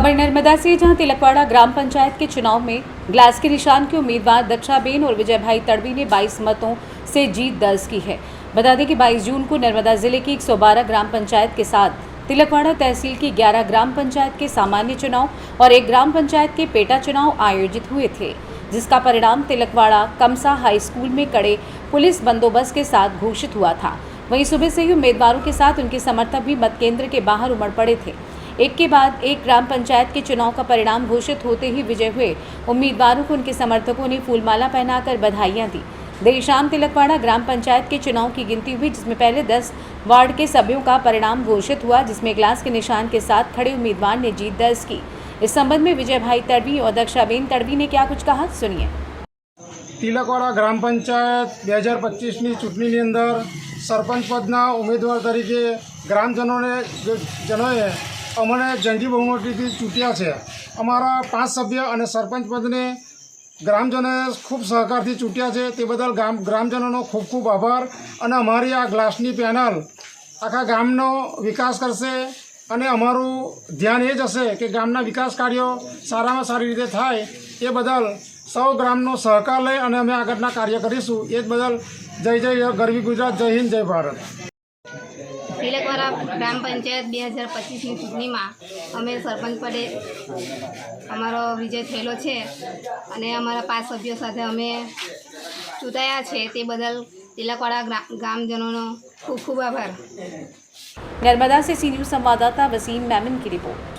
खबर नर्मदा से, जहां तिलकवाड़ा ग्राम पंचायत के चुनाव में ग्लास के निशान के उम्मीदवार दक्षाबेन और विजय भाई तड़वी ने 22 मतों से जीत दर्ज की है। बता दें कि 22 जून को नर्मदा जिले की 112 ग्राम पंचायत के साथ तिलकवाड़ा तहसील की 11 ग्राम पंचायत के सामान्य चुनाव और एक ग्राम पंचायत के पेटा चुनाव आयोजित हुए थे, जिसका परिणाम तिलकवाड़ा कमसा हाई स्कूल में कड़े पुलिस बंदोबस्त के साथ घोषित हुआ था। वहीं सुबह से ही उम्मीदवारों के साथ उनके समर्थक भी मत केंद्र के बाहर उमड़ पड़े थे। एक के बाद एक ग्राम पंचायत के चुनाव का परिणाम घोषित होते ही विजय हुए उम्मीदवारों को उनके समर्थकों ने फूलमाला पहनाकर बधाइयां दी। देर शाम तिलकवाड़ा ग्राम पंचायत के चुनाव की गिनती हुई, जिसमें पहले 10 वार्ड के सभ्यों का परिणाम घोषित हुआ, जिसमें ग्लास के निशान के साथ खड़े उम्मीदवार ने जीत दर्ज की। इस संबंध में विजय भाई तड़वी और दक्षाबेन तड़वी ने क्या कुछ कहा, सुनिए। तिलकवाड़ा ग्राम पंचायत 2025 चूंटणी अंदर सरपंच पदना उम्मीदवार तरीके ग्रामजनोए अमने जंगी बहुमतीथी चूंट्या है। अमरा 5 सभ्य और सरपंच पदने ग्रामजनोए खूब सहकारथी चूंट्या है, ते बदल ग्रामजनों खूब खूब आभार। और अमारी आ ग्लासनी पेनल आखा गामनो विकास करशे और अमारू ध्यान ए ज हशे कि गामना विकास कार्यों सारामां सारी रीते थाय। ए बदल सौ ग्रामनो सहकार लई अने अमे आगळना कार्य करीशुं। ए बदल जय जय गरवी गुजरात, जय हिंद, जय भारत। तिलकवाड़ा ग्राम पंचायत 2025 चूंटणी में अमे सरपंच पदे अमारो विजय थयेलो छे अने अमारा 5 सभ्यों साथे अमे चूंटाया छे, ते बदल तिलकवाड़ा ग्रामजनों खूब खूब आभार। नर्मदा से सी न्यूज़ संवाददाता वसीम मेमन की रिपोर्ट।